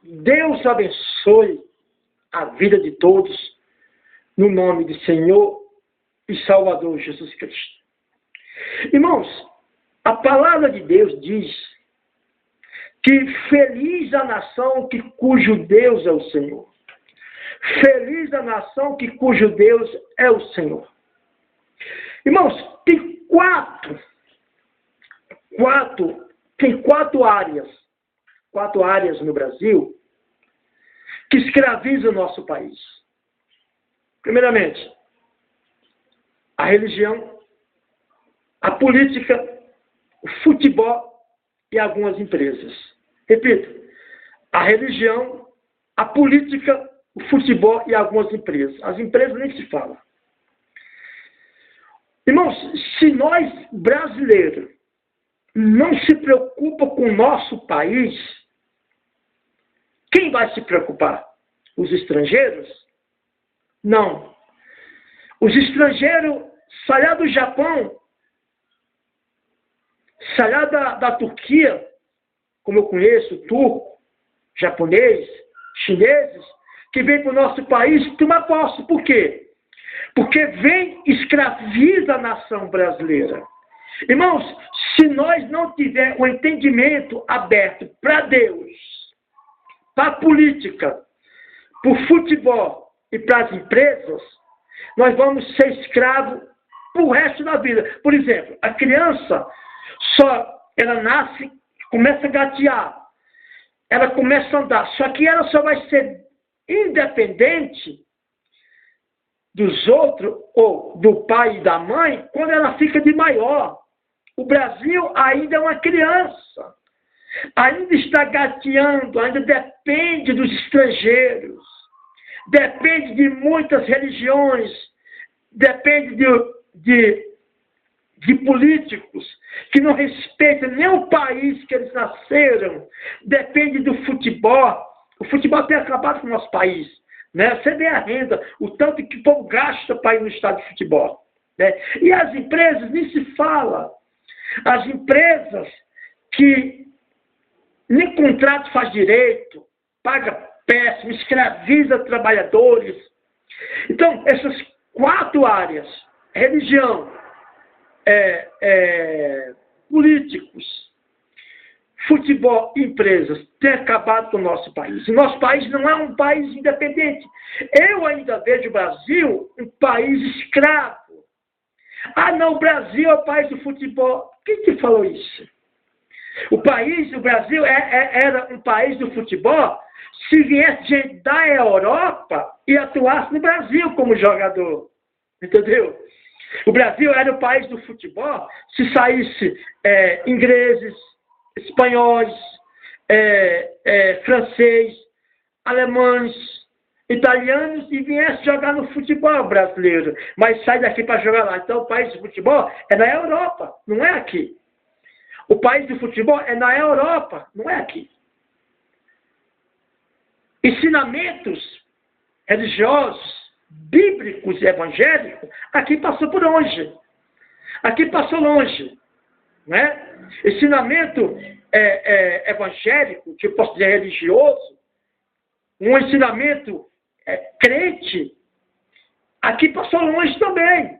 Deus abençoe a vida de todos, no nome do Senhor e Salvador Jesus Cristo. Irmãos, a palavra de Deus diz que feliz a nação cujo Deus é o Senhor. Feliz a nação cujo Deus é o Senhor. Irmãos, tem quatro áreas no Brasil que escravizam o nosso país. Primeiramente, a religião, a política, o futebol e algumas empresas. Repito, a religião, a política, o futebol e algumas empresas. As empresas nem se fala. Irmãos, se nós, brasileiros, não se preocupa com o nosso país, quem vai se preocupar? Os estrangeiros? Não. Os estrangeiros saem lá do Japão, saem lá da Turquia, como eu conheço, turco, japonês, chineses, que vêm para o nosso país tomar posse. Por quê? Porque vem escraviza a nação brasileira. Irmãos, se nós não tivermos um entendimento aberto para Deus, para a política, para o futebol e para as empresas, nós vamos ser escravos para o resto da vida. Por exemplo, a criança, ela nasce, começa a gatear, ela começa a andar, só que ela só vai ser independente dos outros, ou do pai e da mãe, quando ela fica de maior. O Brasil ainda é uma criança, ainda está gateando, ainda depende dos estrangeiros, depende de muitas religiões, depende de políticos que não respeitam nem o país que eles nasceram, depende do futebol. O futebol tem acabado com o nosso país. Né? Você vê a renda, o tanto que o povo gasta para ir no estádio de futebol. Né? E as empresas, nem se fala. As empresas que nem contrato faz direito, paga péssimo, escraviza trabalhadores. Então, essas quatro áreas, religião, políticos, futebol e empresas, têm acabado com o nosso país. O nosso país não é um país independente. Eu ainda vejo o Brasil um país escravo. Ah, não, o Brasil é o país do futebol. Quem que falou isso? O Brasil era um país do futebol se viesse gente da Europa e atuasse no Brasil como jogador. Entendeu? O Brasil era o país do futebol se saísse ingleses, espanhóis, francês, alemães, italianos e viesse jogar no futebol brasileiro. Mas sai daqui para jogar lá. Então o país do futebol é na Europa, não é aqui. O país do futebol é na Europa, não é aqui. Ensinamentos religiosos, bíblicos e evangélicos, aqui passou por longe. Aqui passou longe. Né? Ensinamento evangélico, que eu posso dizer religioso, um ensinamento crente, aqui passou longe também.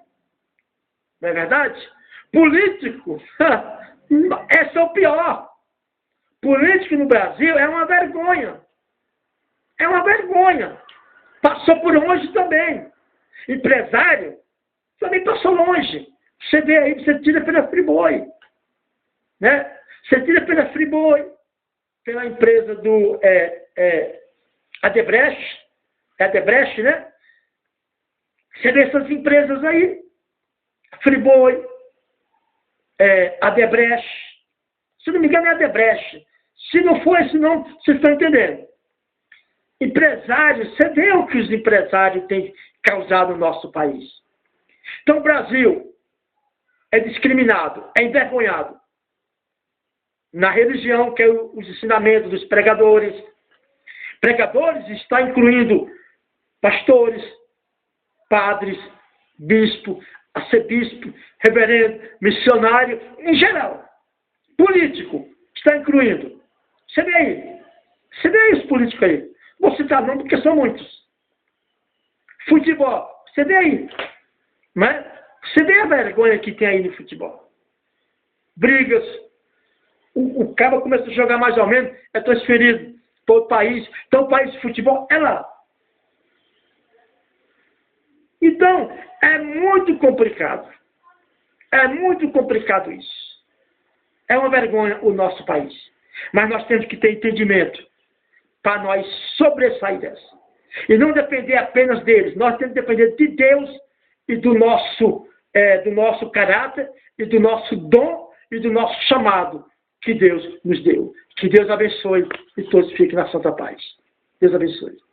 Não é verdade? Político, esse é o pior. Político no Brasil é uma vergonha. É uma vergonha. Passou por longe também. Empresário também passou longe. Você vê aí, você tira pela Friboi. Né? Você tira pela Friboi, pela empresa do Adebrecht, né? Você vê essas empresas aí. Friboi, Adebrecht. Se não me engano é Adebrecht. Se não for esse nome, vocês estão entendendo. Empresários, você vê o que os empresários têm causado no nosso país. Então o Brasil é discriminado, é envergonhado. Na religião, que é os ensinamentos dos pregadores. Pregadores está incluindo pastores, padres, bispo, arcebispo, reverendo, missionário, em geral. Político está incluindo. Você vê aí. Você vê aí os políticos aí. Vou citar não porque são muitos. Futebol. Você vê aí. Né? Você vê a vergonha que tem aí no futebol. Brigas. O cara começa a jogar mais ou menos, é transferido para o país. Então o país de futebol é lá. Então, é muito complicado. É muito complicado isso. É uma vergonha o nosso país. Mas nós temos que ter entendimento para nós sobressair dessa. E não depender apenas deles. Nós temos que depender de Deus e do nosso caráter e do nosso dom e do nosso chamado que Deus nos deu. Que Deus abençoe e todos fiquem na santa paz. Deus abençoe.